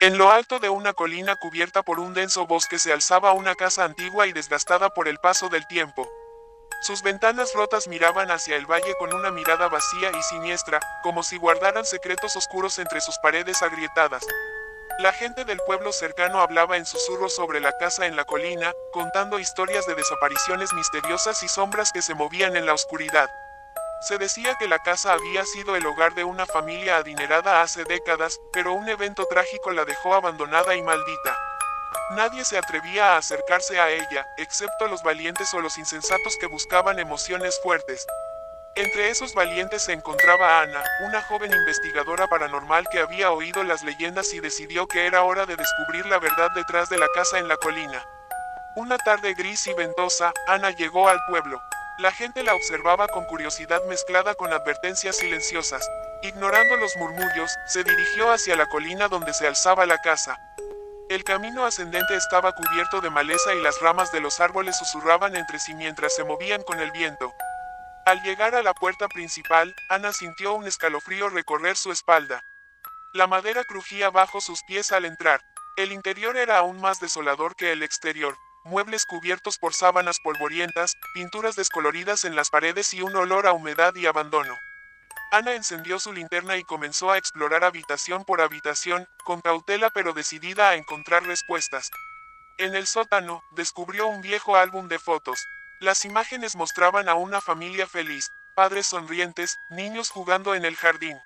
En lo alto de una colina cubierta por un denso bosque se alzaba una casa antigua y desgastada por el paso del tiempo. Sus ventanas rotas miraban hacia el valle con una mirada vacía y siniestra, como si guardaran secretos oscuros entre sus paredes agrietadas. La gente del pueblo cercano hablaba en susurros sobre la casa en la colina, contando historias de desapariciones misteriosas y sombras que se movían en la oscuridad. Se decía que la casa había sido el hogar de una familia adinerada hace décadas, pero un evento trágico la dejó abandonada y maldita. Nadie se atrevía a acercarse a ella, excepto los valientes o los insensatos que buscaban emociones fuertes. Entre esos valientes se encontraba Ana, una joven investigadora paranormal que había oído las leyendas y decidió que era hora de descubrir la verdad detrás de la casa en la colina. Una tarde gris y ventosa, Ana llegó al pueblo. La gente la observaba con curiosidad mezclada con advertencias silenciosas. Ignorando los murmullos, se dirigió hacia la colina donde se alzaba la casa. El camino ascendente estaba cubierto de maleza y las ramas de los árboles susurraban entre sí mientras se movían con el viento. Al llegar a la puerta principal, Ana sintió un escalofrío recorrer su espalda. La madera crujía bajo sus pies al entrar. El interior era aún más desolador que el exterior. Muebles cubiertos por sábanas polvorientas, pinturas descoloridas en las paredes y un olor a humedad y abandono. Ana encendió su linterna y comenzó a explorar habitación por habitación, con cautela pero decidida a encontrar respuestas. En el sótano, descubrió un viejo álbum de fotos. Las imágenes mostraban a una familia feliz, padres sonrientes, niños jugando en el jardín.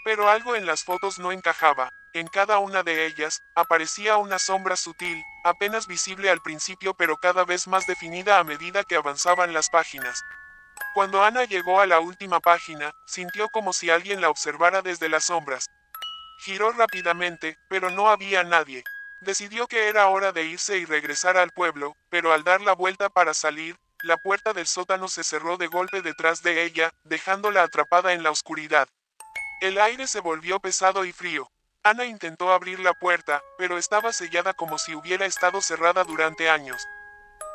Pero algo en las fotos no encajaba. En cada una de ellas, aparecía una sombra sutil, apenas visible al principio pero cada vez más definida a medida que avanzaban las páginas. Cuando Ana llegó a la última página, sintió como si alguien la observara desde las sombras. Giró rápidamente, pero no había nadie. Decidió que era hora de irse y regresar al pueblo, pero al dar la vuelta para salir, la puerta del sótano se cerró de golpe detrás de ella, dejándola atrapada en la oscuridad. El aire se volvió pesado y frío. Ana intentó abrir la puerta, pero estaba sellada como si hubiera estado cerrada durante años.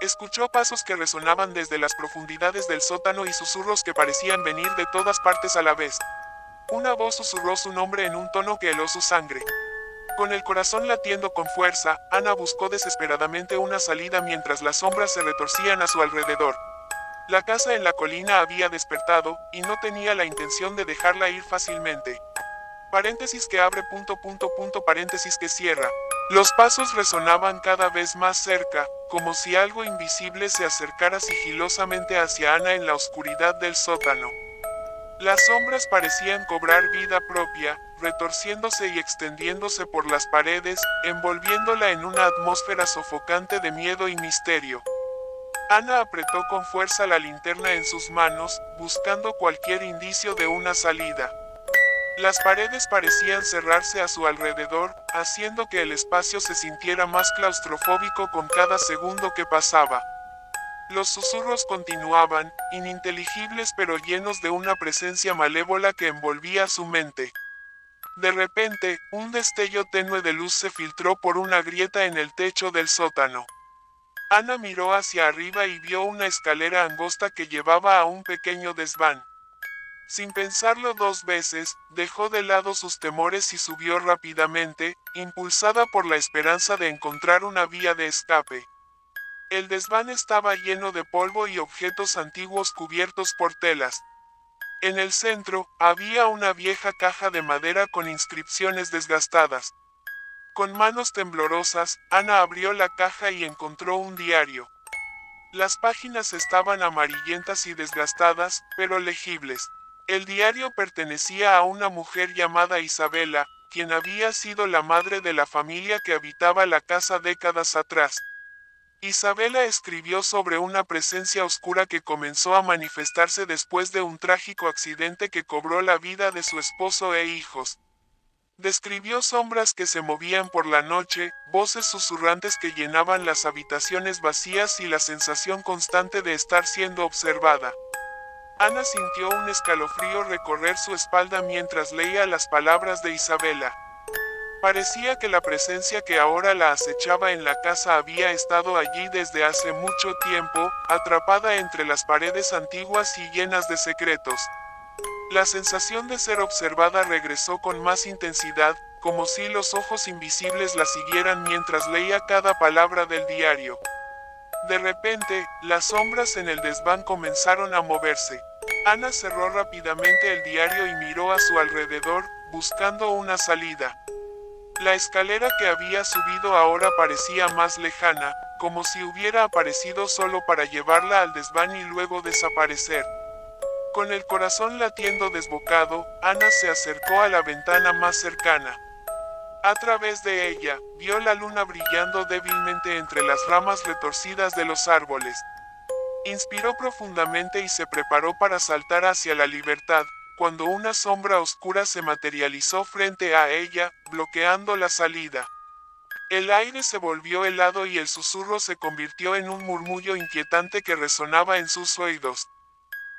Escuchó pasos que resonaban desde las profundidades del sótano y susurros que parecían venir de todas partes a la vez. Una voz susurró su nombre en un tono que heló su sangre. Con el corazón latiendo con fuerza, Ana buscó desesperadamente una salida mientras las sombras se retorcían a su alrededor. La casa en la colina había despertado, y no tenía la intención de dejarla ir fácilmente. Paréntesis que abre paréntesis que cierra. Los pasos resonaban cada vez más cerca, como si algo invisible se acercara sigilosamente hacia Ana en la oscuridad del sótano. Las sombras parecían cobrar vida propia, retorciéndose y extendiéndose por las paredes, envolviéndola en una atmósfera sofocante de miedo y misterio. Ana apretó con fuerza la linterna en sus manos, buscando cualquier indicio de una salida. Las paredes parecían cerrarse a su alrededor, haciendo que el espacio se sintiera más claustrofóbico con cada segundo que pasaba. Los susurros continuaban, ininteligibles pero llenos de una presencia malévola que envolvía su mente. De repente, un destello tenue de luz se filtró por una grieta en el techo del sótano. Ana miró hacia arriba y vio una escalera angosta que llevaba a un pequeño desván. Sin pensarlo dos veces, dejó de lado sus temores y subió rápidamente, impulsada por la esperanza de encontrar una vía de escape. El desván estaba lleno de polvo y objetos antiguos cubiertos por telas. En el centro, había una vieja caja de madera con inscripciones desgastadas. Con manos temblorosas, Ana abrió la caja y encontró un diario. Las páginas estaban amarillentas y desgastadas, pero legibles. El diario pertenecía a una mujer llamada Isabela, quien había sido la madre de la familia que habitaba la casa décadas atrás. Isabela escribió sobre una presencia oscura que comenzó a manifestarse después de un trágico accidente que cobró la vida de su esposo e hijos. Describió sombras que se movían por la noche, voces susurrantes que llenaban las habitaciones vacías y la sensación constante de estar siendo observada. Ana sintió un escalofrío recorrer su espalda mientras leía las palabras de Isabela. Parecía que la presencia que ahora la acechaba en la casa había estado allí desde hace mucho tiempo, atrapada entre las paredes antiguas y llenas de secretos. La sensación de ser observada regresó con más intensidad, como si los ojos invisibles la siguieran mientras leía cada palabra del diario. De repente, las sombras en el desván comenzaron a moverse. Ana cerró rápidamente el diario y miró a su alrededor, buscando una salida. La escalera que había subido ahora parecía más lejana, como si hubiera aparecido solo para llevarla al desván y luego desaparecer. Con el corazón latiendo desbocado, Ana se acercó a la ventana más cercana. A través de ella, vio la luna brillando débilmente entre las ramas retorcidas de los árboles. Inspiró profundamente y se preparó para saltar hacia la libertad, cuando una sombra oscura se materializó frente a ella, bloqueando la salida. El aire se volvió helado y el susurro se convirtió en un murmullo inquietante que resonaba en sus oídos.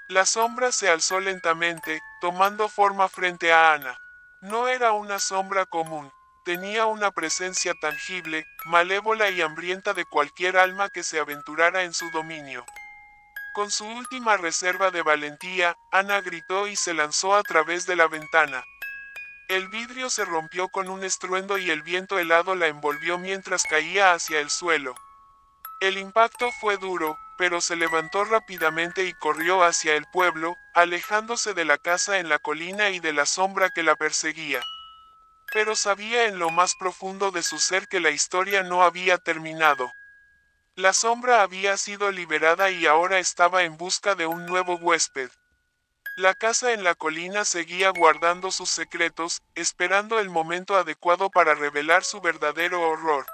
La sombra se alzó lentamente, tomando forma frente a Ana. No era una sombra común. Tenía una presencia tangible, malévola y hambrienta de cualquier alma que se aventurara en su dominio. Con su última reserva de valentía, Ana gritó y se lanzó a través de la ventana. El vidrio se rompió con un estruendo y el viento helado la envolvió mientras caía hacia el suelo. El impacto fue duro, pero se levantó rápidamente y corrió hacia el pueblo, alejándose de la casa en la colina y de la sombra que la perseguía. Pero sabía en lo más profundo de su ser que la historia no había terminado. La sombra había sido liberada y ahora estaba en busca de un nuevo huésped. La casa en la colina seguía guardando sus secretos, esperando el momento adecuado para revelar su verdadero horror.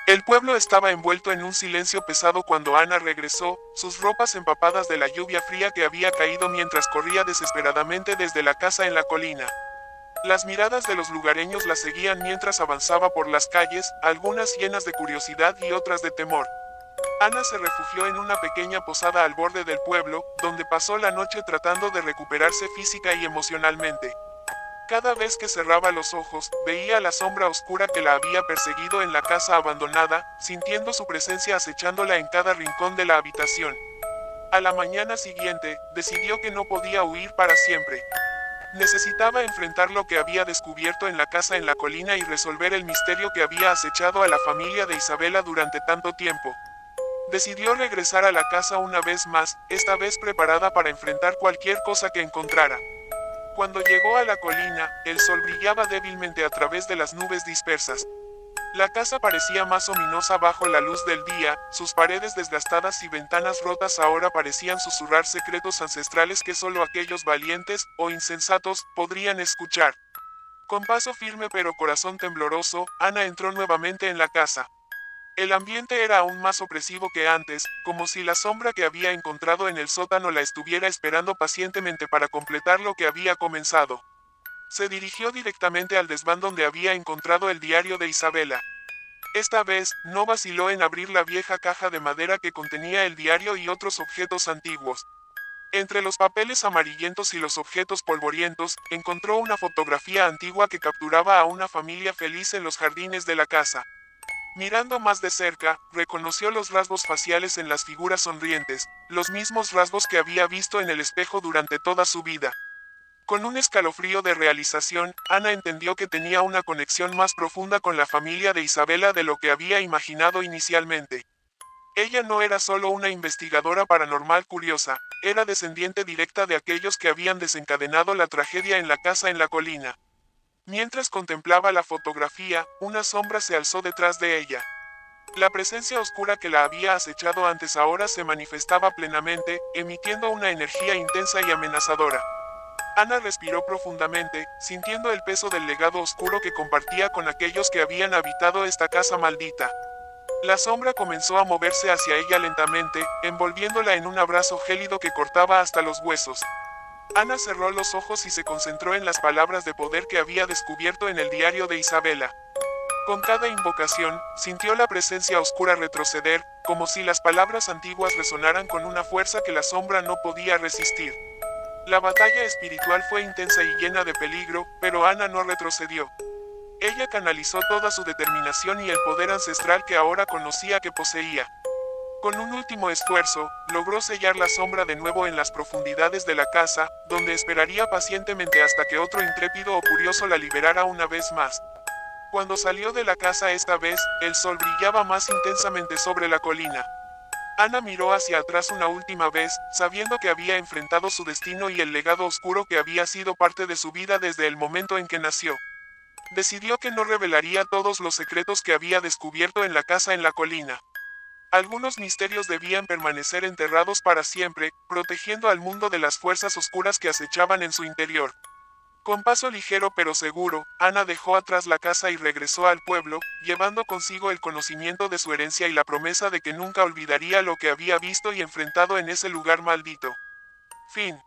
El pueblo estaba envuelto en un silencio pesado cuando Ana regresó, sus ropas empapadas de la lluvia fría que había caído mientras corría desesperadamente desde la casa en la colina. Las miradas de los lugareños la seguían mientras avanzaba por las calles, algunas llenas de curiosidad y otras de temor. Ana se refugió en una pequeña posada al borde del pueblo, donde pasó la noche tratando de recuperarse física y emocionalmente. Cada vez que cerraba los ojos, veía la sombra oscura que la había perseguido en la casa abandonada, sintiendo su presencia acechándola en cada rincón de la habitación. A la mañana siguiente, decidió que no podía huir para siempre. Necesitaba enfrentar lo que había descubierto en la casa en la colina y resolver el misterio que había acechado a la familia de Isabela durante tanto tiempo. Decidió regresar a la casa una vez más, esta vez preparada para enfrentar cualquier cosa que encontrara. Cuando llegó a la colina, el sol brillaba débilmente a través de las nubes dispersas. La casa parecía más ominosa bajo la luz del día, sus paredes desgastadas y ventanas rotas ahora parecían susurrar secretos ancestrales que solo aquellos valientes, o insensatos, podrían escuchar. Con paso firme pero corazón tembloroso, Ana entró nuevamente en la casa. El ambiente era aún más opresivo que antes, como si la sombra que había encontrado en el sótano la estuviera esperando pacientemente para completar lo que había comenzado. Se dirigió directamente al desván donde había encontrado el diario de Isabela. Esta vez, no vaciló en abrir la vieja caja de madera que contenía el diario y otros objetos antiguos. Entre los papeles amarillentos y los objetos polvorientos, encontró una fotografía antigua que capturaba a una familia feliz en los jardines de la casa. Mirando más de cerca, reconoció los rasgos faciales en las figuras sonrientes, los mismos rasgos que había visto en el espejo durante toda su vida. Con un escalofrío de realización, Ana entendió que tenía una conexión más profunda con la familia de Isabela de lo que había imaginado inicialmente. Ella no era solo una investigadora paranormal curiosa, era descendiente directa de aquellos que habían desencadenado la tragedia en la casa en la colina. Mientras contemplaba la fotografía, una sombra se alzó detrás de ella. La presencia oscura que la había acechado antes ahora se manifestaba plenamente, emitiendo una energía intensa y amenazadora. Ana respiró profundamente, sintiendo el peso del legado oscuro que compartía con aquellos que habían habitado esta casa maldita. La sombra comenzó a moverse hacia ella lentamente, envolviéndola en un abrazo gélido que cortaba hasta los huesos. Ana cerró los ojos y se concentró en las palabras de poder que había descubierto en el diario de Isabela. Con cada invocación, sintió la presencia oscura retroceder, como si las palabras antiguas resonaran con una fuerza que la sombra no podía resistir. La batalla espiritual fue intensa y llena de peligro, pero Ana no retrocedió. Ella canalizó toda su determinación y el poder ancestral que ahora conocía que poseía. Con un último esfuerzo, logró sellar la sombra de nuevo en las profundidades de la casa, donde esperaría pacientemente hasta que otro intrépido o curioso la liberara una vez más. Cuando salió de la casa esta vez, el sol brillaba más intensamente sobre la colina. Ana miró hacia atrás una última vez, sabiendo que había enfrentado su destino y el legado oscuro que había sido parte de su vida desde el momento en que nació. Decidió que no revelaría todos los secretos que había descubierto en la casa en la colina. Algunos misterios debían permanecer enterrados para siempre, protegiendo al mundo de las fuerzas oscuras que acechaban en su interior. Con paso ligero pero seguro, Ana dejó atrás la casa y regresó al pueblo, llevando consigo el conocimiento de su herencia y la promesa de que nunca olvidaría lo que había visto y enfrentado en ese lugar maldito. Fin.